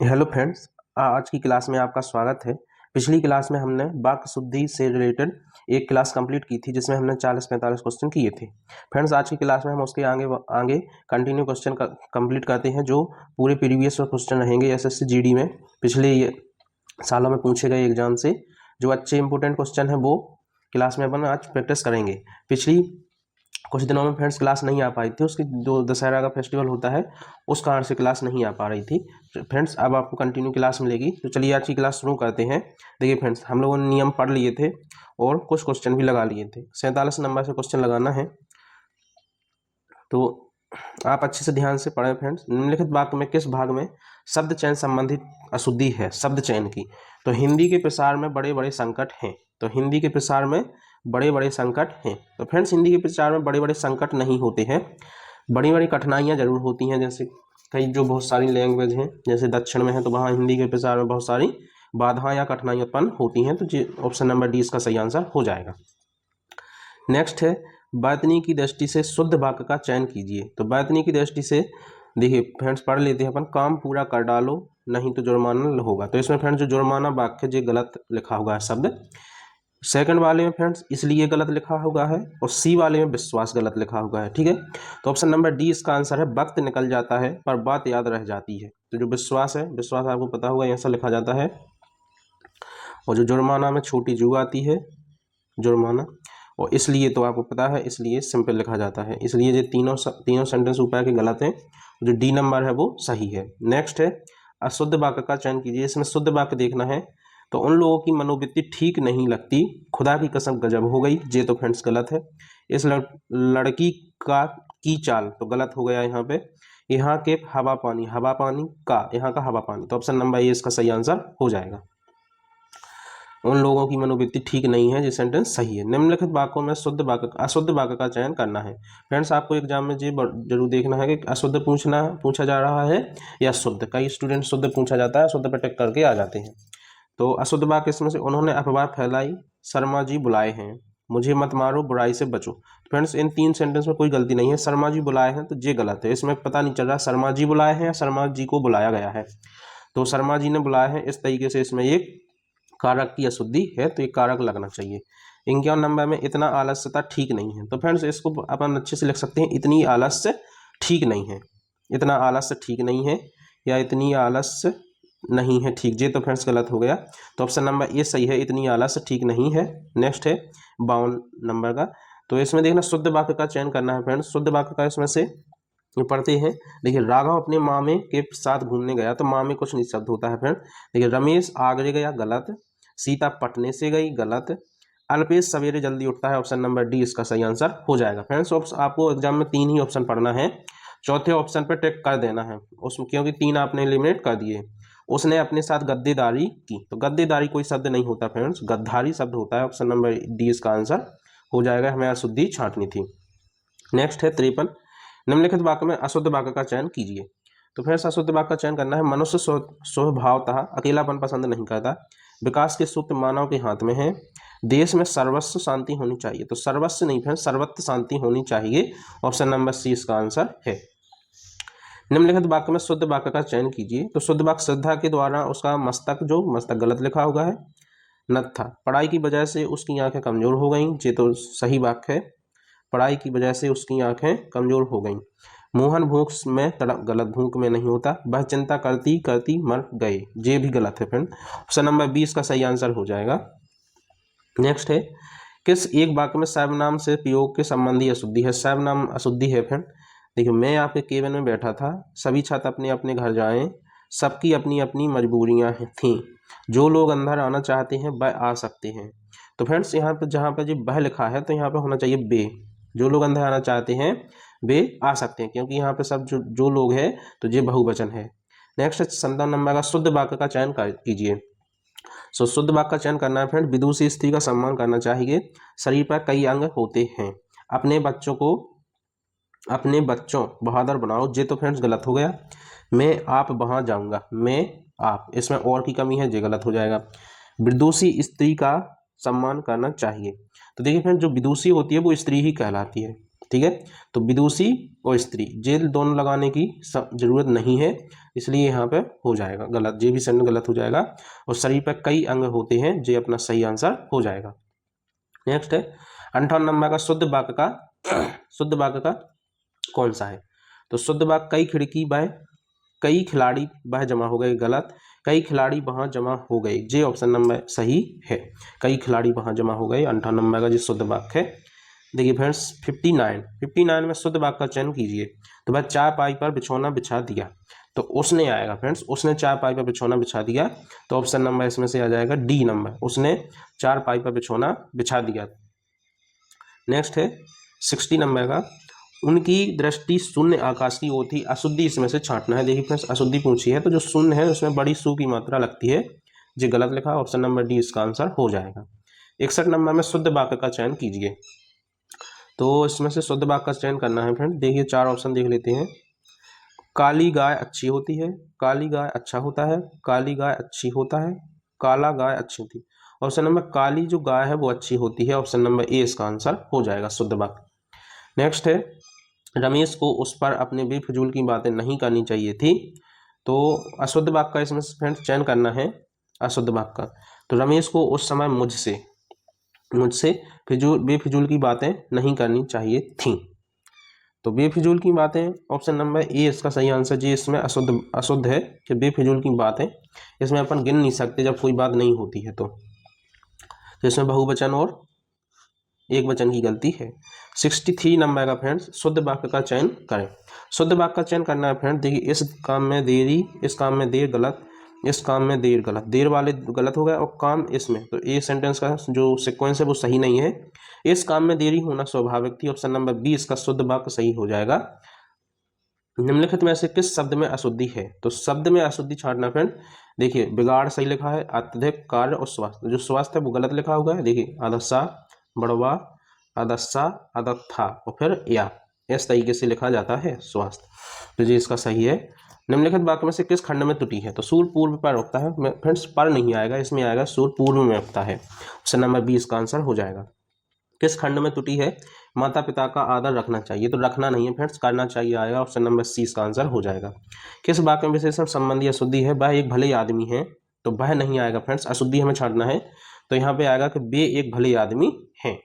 Hello friends, आज की class में आपका स्वागत है। पिछली क्लास में हमने वाक्य शुद्धि से रिलेटेड एक क्लास कंप्लीट की थी जिसमें हमने 40-45 क्वेश्चन किए थे। फ्रेंड्स, आज की क्लास में हम उसके आगे कंटिन्यू क्वेश्चन कंप्लीट करते हैं जो पूरे प्रीवियस क्वेश्चन रहेंगे एसएससी जीडी में पिछले सालों में पूछे गए एग्जाम से जो अच्छे इंपॉर्टेंट क्वेश्चन है वो क्लास में अपन आज प्रैक्टिस करेंगे। पिछली कुछ दिनों में फ्रेंड्स क्लास नहीं आ पाई थी, उसकी जो दशहरा का फेस्टिवल होता है उस कारण से क्लास नहीं आ पा रही थी। फ्रेंड्स, अब आपको कंटिन्यू क्लास मिलेगी, तो चलिए आज की क्लास शुरू करते हैं। देखिए फ्रेंड्स, हम लोगों ने नियम पढ़ लिए थे और कुछ क्वेश्चन भी लगा लिए थे। 47 नंबर से क्वेश्चन लगाना है, तो आप अच्छे से ध्यान से पढ़ें। फ्रेंड्स, निम्नलिखित वाक्य में किस भाग में शब्द चयन संबंधित अशुद्धि है शब्द चयन की? तो हिंदी के प्रसार में बड़े बड़े संकट हैं। तो हिंदी के प्रसार में बड़े बड़े संकट हैं। तो फ्रेंड्स, हिंदी के प्रचार में बड़े बड़े संकट नहीं होते हैं, बड़ी बड़ी कठिनाइयाँ जरूर होती हैं। जैसे कई जो बहुत सारी लैंग्वेज हैं, जैसे दक्षिण में है तो वहाँ हिंदी के प्रचार में बहुत सारी बाधाएं या कठिनाइयाँ उत्पन्न होती हैं। तो ऑप्शन नंबर डी इसका सही आंसर हो जाएगा। नेक्स्ट है, बैतनी की दृष्टि से शुद्ध वाक्य का चयन कीजिए। तो बैतनी की दृष्टि से देखिए फ्रेंड्स, पढ़ लेते हैं अपन। काम पूरा कर डालो नहीं तो जुर्माना होगा। तो इसमें फ्रेंड्स जो जुर्माना वाक्य जो गलत लिखा हुआ है शब्द, सेकंड वाले में फ्रेंड्स इसलिए गलत लिखा हुआ है और सी वाले में विश्वास गलत लिखा हुआ है। ठीक है, तो ऑप्शन नंबर डी इसका आंसर है। वक्त निकल जाता है पर बात याद रह जाती है। तो जो विश्वास है, विश्वास आपको पता होगा ऐसा लिखा जाता है। और जो जुर्माना में छोटी जू आती है जुर्माना, और इसलिए तो आपको पता है इसलिए सिंपल लिखा जाता है। इसलिए जो तीनों सेंटेंस ऊपर के गलत हैं, जो डी नंबर है वो सही है। नेक्स्ट है, अशुद्ध वाक्य का चयन कीजिए। इसमें शुद्ध वाक्य देखना है। तो उन लोगों की मनोवृत्ति ठीक नहीं लगती, खुदा की कसम गजब हो गई, ये तो फ्रेंड्स गलत है। इस लड़की की चाल तो गलत हो गया यहाँ पे। यहाँ के हवा पानी का, यहाँ का हवा पानी, तो ऑप्शन नंबर ए इसका सही आंसर हो जाएगा। उन लोगों की मनोवृत्ति ठीक नहीं है, ये सेंटेंस सही है। निम्नलिखित वाक्यों में शुद्ध वाक्य अशुद्ध वाक्य का चयन करना है। फ्रेंड्स, आपको एग्जाम में ये जरूर देखना है कि अशुद्ध पूछा जा रहा है या शुद्ध। कई स्टूडेंट शुद्ध पूछा जाता है, शुद्ध पे टिक करके आ जाते हैं। तो अशुद्ध वाक्य इसमें से, उन्होंने अफवाह फैलाई, शर्मा जी बुलाए हैं, मुझे मत मारो बुराई से बचो। फ्रेंड्स, इन तीन सेंटेंस में कोई गलती नहीं है। शर्मा जी बुलाए हैं तो ये गलत है, इसमें पता नहीं चल रहा शर्मा जी बुलाए हैं या शर्मा जी को बुलाया गया है। तो शर्मा जी ने बुलाया है, इस तरीके से इसमें एक कारक की अशुद्धि है, तो एक कारक लगना चाहिए। 51 नंबर में इतना आलस्यता ठीक नहीं है। तो फ्रेंड्स, इसको अपन अच्छे से लिख सकते हैं, इतनी आलस्य ठीक नहीं है। इतना आलस्य ठीक नहीं है या इतनी आलस्य नहीं है ठीक, ये तो फ्रेंड्स गलत हो गया। तो ऑप्शन नंबर ए सही है, इतनी आलस्य ठीक नहीं है। नेक्स्ट है 52 नंबर का। तो इसमें देखना शुद्ध वाक्य का चयन करना है। फ्रेंड्स, शुद्ध वाक्य का इसमें से पढ़ते हैं। देखिए, राघव अपने मामे के साथ घूमने गया, तो मामे कुछ नहीं शब्द होता है। फ्रेंड देखिए, रमेश आगरे गया, गलत। सीता पटने से गई, गलत। अल्पेश सवेरे जल्दी उठता है, ऑप्शन नंबर डी इसका सही आंसर हो जाएगा। फ्रेंड्स, आपको एग्जाम में 3 ही ऑप्शन पढ़ना है, चौथे ऑप्शन पर टिक कर देना है उसमें, क्योंकि 3 आपने एलिमिनेट कर दिए। उसने अपने साथ गद्देदारी की, तो गद्देदारी कोई शब्द नहीं होता फ्रेंड्स, गद्दारी शब्द होता है। ऑप्शन नंबर डी इसका आंसर हो जाएगा, हमें अशुद्धि छांटनी थी। नेक्स्ट है 53, निम्नलिखित वाक्य में अशुद्ध वाक्य का चयन कीजिए। तो फिर अशुद्ध वाक्य का चयन करना है। मनुष्य स्वभावतः अकेलापन पसंद नहीं करता, विकास के सूत्र मानव के हाथ में है, देश में सर्वस्व शांति होनी चाहिए। तो सर्वस्व नहीं फिर सर्वत्र शांति होनी चाहिए, ऑप्शन नंबर सी इसका आंसर है। निम्नलिखित वाक्य में शुद्ध वाक्य का चयन कीजिए। तो शुद्ध वाक्य, श्रद्धा के द्वारा उसका मस्तक गलत लिखा हुआ है, न था। पढ़ाई की वजह से उसकी आंखें कमजोर हो गईं, ये तो सही वाक्य है, पढ़ाई की वजह से उसकी आंखें कमजोर हो गईं। मोहन भूख में तड़प, गलत, भूख में नहीं होता। वह चिंता करती करती मर गए, ये भी गलत है फ्रेंड, ऑप्शन नंबर 20 का सही आंसर हो जाएगा। नेक्स्ट है, किस एक वाक्य में सर्वनाम से प्रयोग के संबंधी अशुद्धि है? सर्वनाम अशुद्धि है फ्रेंड। देखिए, मैं आपके केबिन में बैठा था, सभी छात्र अपने अपने घर जाएं, सबकी अपनी अपनी मजबूरियां थीं, जो लोग अंदर आना चाहते हैं वह आ सकते हैं। तो फ्रेंड्स, यहाँ पर जहाँ पर जो वह लिखा है तो यहाँ पर होना चाहिए बे, जो लोग अंदर आना चाहते हैं वे आ सकते हैं, क्योंकि यहाँ पे सब जो लोग हैं तो ये बहुवचन है। नेक्स्ट 57 नंबर का शुद्ध वाक्य का चयन कीजिए। सो शुद्ध वाक्य का चयन करना है फ्रेंड। विदुषी स्त्री का सम्मान करना चाहिए, शरीर पर कई अंग होते हैं, अपने बच्चों बहादुर बनाओ, ये तो फ्रेंड्स गलत हो गया। मैं आप वहां जाऊंगा, मैं आप, इसमें और की कमी है, ये गलत हो जाएगा। विदुषी स्त्री का सम्मान करना चाहिए। तो देखिए फ्रेंड, जो विदुषी होती है वो स्त्री ही कहलाती है, ठीक है। तो विदुषी और स्त्री, जेल दोनों लगाने की जरूरत नहीं है, इसलिए यहाँ पे हो जाएगा गलत, जे भी सेंटेंस गलत हो जाएगा। और शरीर पे कई अंग होते हैं, जे अपना सही आंसर हो जाएगा। नेक्स्ट है 58 नंबर का शुद्ध वाक्य का कौन सा है? तो शुद्ध वाक्य कई खिड़की वह कई खिलाड़ी वह जमा हो गए, गलत। कई खिलाड़ी वहां जमा हो गए, जे ऑप्शन नंबर सही है। कई खिलाड़ी वहां जमा हो गए 58 नंबर का जो शुद्ध वाक्य है। देखिए फ्रेंड्स 59 में शुद्ध वाक्य का चयन कीजिए। तो वह चारपाई पर बिछौना बिछा दिया, तो उसने आएगा फ्रेंड्स, उसने चारपाई पर बिछौना बिछा दिया, तो ऑप्शन नंबर इसमें से आ जाएगा डी नंबर, उसने चारपाई पर बिछौना बिछा दिया। नेक्स्ट है 60 नंबर का, उनकी दृष्टि शून्य आकाश की ओर थी, अशुद्धि इसमें से छांटना है। देखिए फ्रेंड्स अशुद्धि पूछी है, तो जो शून्य है उसमें बड़ी सू की मात्रा लगती है, जो गलत लिखा, ऑप्शन नंबर डी इसका आंसर हो जाएगा। 61 नंबर में शुद्ध वाक्य का चयन कीजिए। तो इसमें से शुद्ध वाक्य का चयन करना है फ्रेंड। देखिए 4 ऑप्शन देख लेते हैं। काली गाय अच्छी होती है, काली गाय अच्छा होता है, काली गाय अच्छी होता है, काला गाय अच्छी होती है। ऑप्शन नंबर काली जो गाय है वो अच्छी होती है, ऑप्शन नंबर ए इसका आंसर हो जाएगा शुद्ध वाक्य। नेक्स्ट है रमेश को उस पर अपने बेफिजूल की बातें नहीं करनी चाहिए थी। तो अशुद्ध वाक्य का इसमें फ्रेंड चयन करना है, अशुद्ध वाक्य का। तो रमेश को उस समय मुझसे बेफिजूल की बातें नहीं करनी चाहिए थी। तो बेफिजूल की बातें ऑप्शन नंबर ए इसका सही आंसर, जी इसमें अशुद्ध है कि बेफिजूल की बातें इसमें अपन गिन नहीं सकते जब कोई बात नहीं होती है। तो इसमें बहुवचन और एक वचन की गलती है। 63 नंबर का फ्रेंड्स शुद्ध वाक्य का चयन करें। शुद्ध वाक्य का चयन करना है फ्रेंड। देखिए इस काम में देरी, इस काम में देर गलत, इस काम में देर गलत, देर वाले गलत हो गए और काम इसमें, तो ये सेंटेंस का जो सीक्वेंस है वो सही नहीं है। इस काम में देरी होना स्वाभाविक थी, ऑप्शन नंबर बी इसका शुद्ध वाक्य सही हो जाएगा। निम्नलिखित में से किस शब्द में अशुद्धि है? तो शब्द में अशुद्धि छांटना फ्रेंड। देखिए बिगाड़ सही लिखा है, अत्यधिक, कार्य और स्वास्थ्य, जो स्वास्थ्य है वो गलत लिखा हुआ है। देखिए आदसा, बड़वा, अदस्सा, अदत्था और फिर या, इस तरीके से लिखा जाता है स्वास्थ्य, तो जी इसका सही है। निम्नलिखित वाक्य में से किस खंड में त्रुटि है? तो सूर्य पूर्व पर उगता है फ्रेंड्स, पर नहीं आएगा, इसमें आएगा सूर्य पूर्व में उगता है, ऑप्शन नंबर बी इसका आंसर हो जाएगा। किस खंड में त्रुटि है? माता पिता का आदर रखना चाहिए, तो रखना नहीं है फ्रेंड्स, करना चाहिए आएगा, ऑप्शन नंबर सी इसका आंसर हो जाएगा। किस वाक्य में विशेषण संबंधी अशुद्धि है? वह एक भले आदमी है, तो वह नहीं आएगा फ्रेंड्स, अशुद्धि हमें छांटना है, तो यहाँ पे आएगा कि वे एक भले आदमी हैं।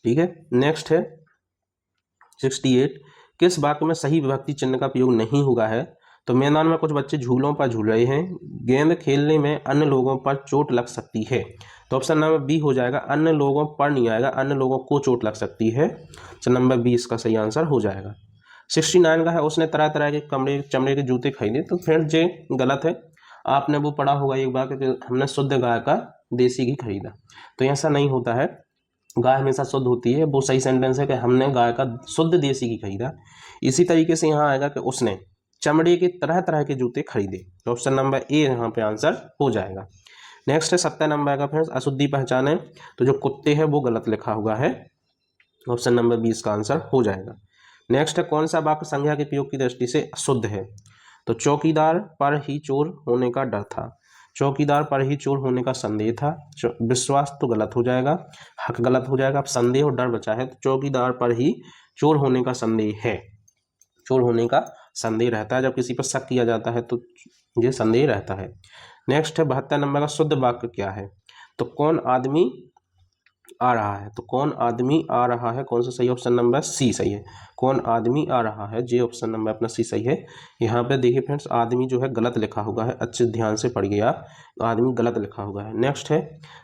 ठीक है, नेक्स्ट है 68, किस वाक्य में सही विभक्ति चिन्ह का प्रयोग नहीं हुआ है? तो मैदान में कुछ बच्चे झूलों पर झूल रहे हैं, गेंद खेलने में अन्य लोगों पर चोट लग सकती है, तो ऑप्शन नंबर बी हो जाएगा, अन्य लोगों पर नहीं आएगा, अन्य लोगों को चोट लग सकती है, ऑप्शन नंबर बी इसका सही आंसर हो जाएगा। 69 का है, उसने तरह तरह के चमड़े के जूते खरीदे, तो फ्रेंड्स ये गलत है। आपने वो पढ़ा होगा एक बार कि हमने शुद्ध गाय का देसी घी खरीदा, तो ऐसा नहीं होता है, गाय हमेशा शुद्ध होती है, वो सही सेंटेंस है कि हमने गाय का शुद्ध देसी घी खरीदा। इसी तरीके से यहाँ आएगा कि उसने चमड़े के तरह तरह के जूते खरीदे, तो ऑप्शन नंबर ए यहाँ पे आंसर हो जाएगा। नेक्स्ट है 70 नंबर का फ्रेंड्स अशुद्धि पहचाने, तो जो कुत्ते हैं वो गलत लिखा हुआ है, ऑप्शन नंबर बी इसका आंसर हो जाएगा। नेक्स्ट है कौन सा वाक्य संज्ञा के प्रयोग की दृष्टि से अशुद्ध है? तो चौकीदार पर ही चोर होने का डर था, चौकीदार पर ही चोर होने का संदेह था, विश्वास तो गलत हो जाएगा, हक गलत हो जाएगा, अब संदेह और डर बचा है, तो चौकीदार पर ही चोर होने का संदेह है, चोर होने का संदेह रहता है, जब किसी पर शक किया जाता है तो ये संदेह रहता है। नेक्स्ट है 72 नंबर का शुद्ध वाक्य क्या है? तो कौन आदमी आ रहा है, तो कौन आदमी आ रहा है, कौन सा सही? ऑप्शन नंबर सी सही है, कौन आदमी आ रहा है, जे ऑप्शन नंबर अपना सी सही है। यहाँ पे देखिए फ्रेंड्स आदमी जो है गलत लिखा हुआ है, अच्छे ध्यान से पढ़िए आप, आदमी गलत लिखा हुआ है। नेक्स्ट है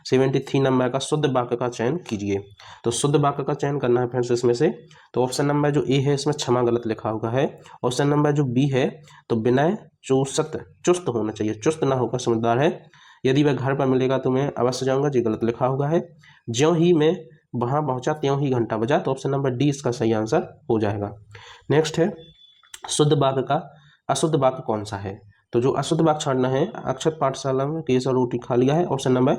73 नंबर का शुद्ध वाक्य का चयन कीजिए। तो शुद्ध वाक्य का चयन करना है फ्रेंड्स इसमें से, तो ऑप्शन नंबर जो ए है इसमें क्षमा गलत लिखा हुआ है, ऑप्शन नंबर जो बी है तो विनय चुस्त होना चाहिए, चुस्त ना होकर समझदार है, यदि वह घर पर मिलेगा तो मैं अवश्य जाऊंगा, जी गलत लिखा हुआ है, ज्यों ही मैं वहां पहुंचा त्यों ही घंटा बजा, तो ऑप्शन नंबर डी इसका सही आंसर हो जाएगा। नेक्स्ट है शुद्ध वाक्य का अशुद्ध वाक्य कौन सा है? तो जो अशुद्ध वाक्य छाड़ना है, अक्षत पाठशाला में केशव रोटी खा लिया है, ऑप्शन नंबर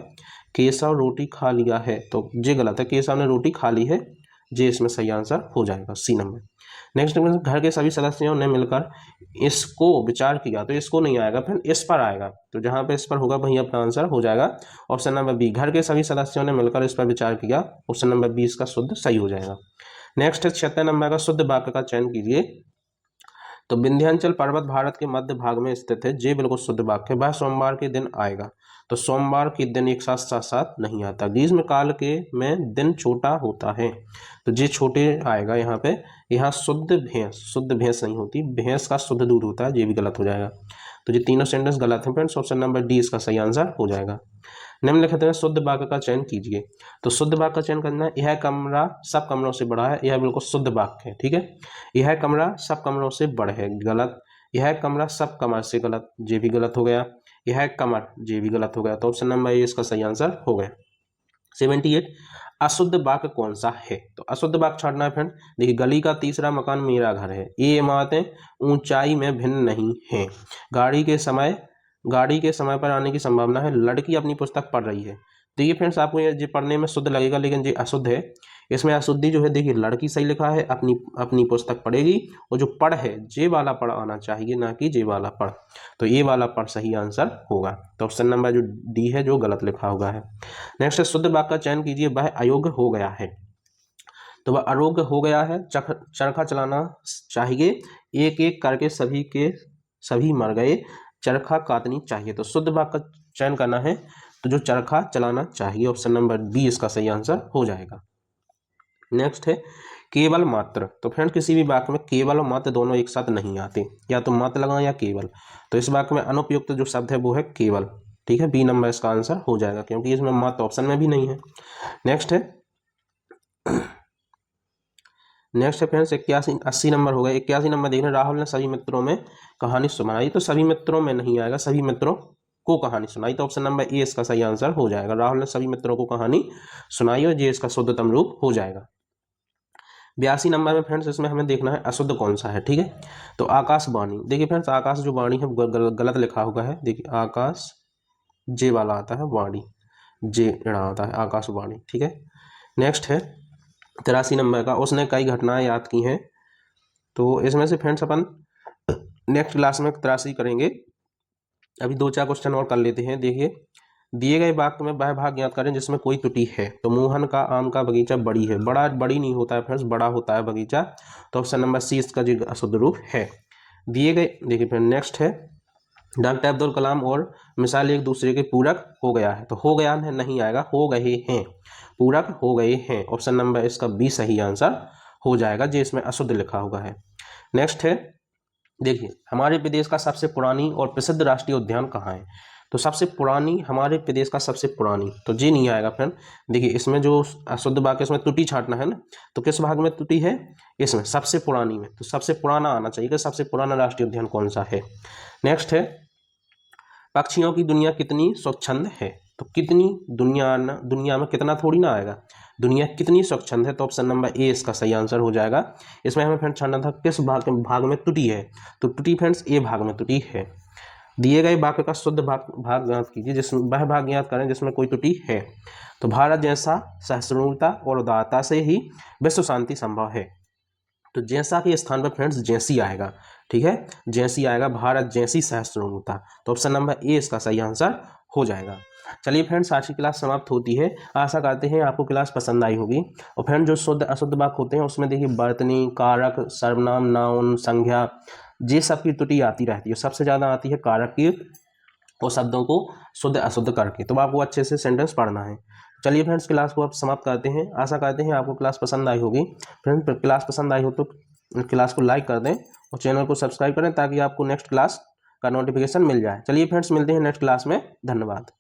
केशव रोटी खा लिया है, तो ये गलत है, केशव ने रोटी खा ली है, जे इसमें सही आंसर हो जाएगा सी नंबर। नेक्स्ट घर के सभी सदस्यों ने मिलकर इसको विचार किया, तो इसको नहीं आएगा फिर इस पर आएगा, तो जहां पे इस पर होगा वहीं अपना आंसर हो जाएगा, ऑप्शन नंबर बी, घर के सभी सदस्यों ने मिलकर इस पर विचार किया, ऑप्शन नंबर बी इसका शुद्ध सही हो जाएगा। नेक्स्ट है 76 नंबर का शुद्ध वाक्य का चयन कीजिए। तो विंध्याचल पर्वत भारत के मध्य भाग में स्थित है, जे बिल्कुल शुद्ध वाक्य है। वह सोमवार के दिन आएगा, तो सोमवार के दिन एक साथ साथ साथ नहीं आता। ग्रीष्म काल के में दिन छोटा होता है, तो जे छोटे आएगा यहाँ पे। यहाँ शुद्ध भैंस नहीं होती, भैंस का शुद्ध दूध होता है, ये भी गलत हो जाएगा। तो ये तीनों सेंटेंस गलत हैं फ्रेंड्स, ऑप्शन नंबर डी इसका सही आंसर हो जाएगा। निम्नलिखित में शुद्ध वाक्य का चयन कीजिए। तो शुद्ध वाक्य का चयन करना है, यह कमरा सब कमरों से बड़ा है, यह बिल्कुल शुद्ध वाक्य है, ठीक है। यह कमरा सब कमरों से बड़ा है, गलत। यह कमरा सब कमर से, गलत, ये भी गलत हो गया। यह कमर, ये भी गलत हो गया। तो ऑप्शन नंबर ए इसका सही आंसर हो गया। 78 अशुद्ध वाक्य कौन सा है? तो अशुद्ध वाक्य छाड़ना है फ्रेंड। देखिए, गली का तीसरा मकान मेरा घर है, ये इमारतें ऊंचाई में भिन्न नहीं है, गाड़ी के समय पर आने की संभावना है, लड़की अपनी पुस्तक पढ़ रही है। तो ये फ्रेंड्स आपको ये पढ़ने में शुद्ध लगेगा, लेकिन ये अशुद्ध है। इसमें अशुद्धि जो है, देखिए लड़की सही लिखा है, अपनी पुस्तक पढ़ेगी, और जो पढ़ है जे वाला पढ़ आना चाहिए, ना कि जे वाला पढ़। तो ये वाला पढ़ सही आंसर होगा। तो ऑप्शन नंबर जो डी है जो गलत लिखा होगा है। नेक्स्ट है शुद्ध वाक्य का चयन कीजिए। वह अयोग्य हो गया है, तो वह अयोग्य हो गया है, चरखा चलाना चाहिए, एक एक करके सभी के सभी मर गए, चरखा काटनी चाहिए। तो शुद्ध वाक्य का चयन करना है, तो जो चरखा चलाना चाहिए, ऑप्शन नंबर बी इसका सही आंसर हो जाएगा। नेक्स्ट है केवल मात्र। तो फ्रेंड किसी भी वाक्य में केवल और मात्र दोनों एक साथ नहीं आते, या तो मात्र लगाना या केवल। तो इस वाक्य में अनुपयुक्त जो शब्द है वो है केवल, ठीक है। बी नंबर इसका आंसर हो जाएगा, क्योंकि इसमें मात्र ऑप्शन में भी नहीं है। नेक्स्ट है फ्रेंड्स 80 नंबर हो गया। 81 नंबर देखना, राहुल ने सभी मित्रों में कहानी सुनाई। तो सभी मित्रों में नहीं आएगा, सभी मित्रों को कहानी सुनाई। तो ऑप्शन नंबर ए इसका सही आंसर हो जाएगा। राहुल ने सभी मित्रों को कहानी सुनाई, और ये इसका शुद्धतम रूप हो जाएगा। 82 नंबर में फ्रेंड्स इसमें हमें देखना है अशुद्ध कौन सा है, ठीक है। तो आकाशवाणी, देखिए फ्रेंड्स आकाश जो वाणी है गलत लिखा हुआ है। देखिए आकाश जे वाला आता है, वाणी जे ऋण आता है, आकाशवाणी, ठीक है। नेक्स्ट है 83 नंबर का, उसने कई घटनाएं याद की हैं। तो इसमें से फ्रेंड्स अपन नेक्स्ट क्लास में 83 करेंगे। अभी 2-4 क्वेश्चन और कर लेते हैं। देखिए, दिए गए वाक्य में वह भाग ज्ञात करें जिसमें कोई त्रुटि है। तो मोहन का आम का बगीचा बड़ी है, बड़ी नहीं होता है फ्रेंड्स, बड़ा होता है बगीचा। तो ऑप्शन नंबर सी इसका जो अशुद्ध रूप है। दिए गए, देखिए फ्रेंड नेक्स्ट है, डॉक्टर अब्दुल कलाम और मिसाइल एक दूसरे के पूरक हो गया है। तो हो गया है नहीं आएगा, हो गए हैं, पूरक हो गए हैं। ऑप्शन नंबर इसका बी सही आंसर हो जाएगा, जो इसमें अशुद्ध लिखा हुआ है। नेक्स्ट है, देखिए हमारे प्रदेश का सबसे पुरानी और प्रसिद्ध राष्ट्रीय उद्यान कहाँ है? तो सबसे पुरानी, हमारे प्रदेश का सबसे पुरानी, तो जी नहीं आएगा फ्रेंड। देखिए इसमें जो अशुद्ध वाक्य, इसमें त्रुटि छांटना है ना। तो किस भाग में त्रुटि है? इसमें सबसे पुरानी में। तो सबसे पुराना आना चाहिए कि सबसे पुराना राष्ट्रीय उद्यान कौन सा है। नेक्स्ट है, पक्षियों की दुनिया कितनी स्वच्छंद है? तो कितनी दुनिया में कितना थोड़ी ना आएगा, दुनिया कितनी स्वच्छंद है। तो ऑप्शन नंबर ए इसका सही आंसर हो जाएगा। इसमें हमें फ्रेंड्स छानना था किस भाग में त्रुटि है। तो त्रुटि फ्रेंड्स ए भाग में त्रुटि है। दिए गए वाक्य का शुद्ध भाग ज्ञात कीजिए, जिसमें वह भाग ज्ञात करें जिसमें कोई त्रुटि है। तो भारत जैसा सहिष्णुता और उदारता से ही विश्व शांति संभव है। तो जैसा के स्थान पर फ्रेंड्स जैसी आएगा, ठीक है, जैसी आएगा, भारत जैसी सहिष्णुता। तो ऑप्शन नंबर ए इसका सही आंसर हो जाएगा। चलिए फ्रेंड्स, आज की क्लास समाप्त होती है। आशा करते हैं आपको क्लास पसंद आई होगी। और फ्रेंड जो शुद्ध अशुद्ध वाक्य होते हैं उसमें देखिए वर्तनी, कारक, सर्वनाम, नाउन, संज्ञा, ये सब की त्रुटि आती रहती है। सबसे ज़्यादा आती है कारक की, और शब्दों को शुद्ध अशुद्ध करके। तो आपको अच्छे से सेंटेंस पढ़ना है। चलिए फ्रेंड्स, क्लास को आप समाप्त करते हैं। आशा करते हैं आपको क्लास पसंद आई होगी। फ्रेंड्स, क्लास पसंद आई हो तो क्लास को लाइक कर दें और चैनल को सब्सक्राइब करें, ताकि आपको नेक्स्ट क्लास का नोटिफिकेशन मिल जाए। चलिए फ्रेंड्स, मिलते हैं नेक्स्ट क्लास में। धन्यवाद।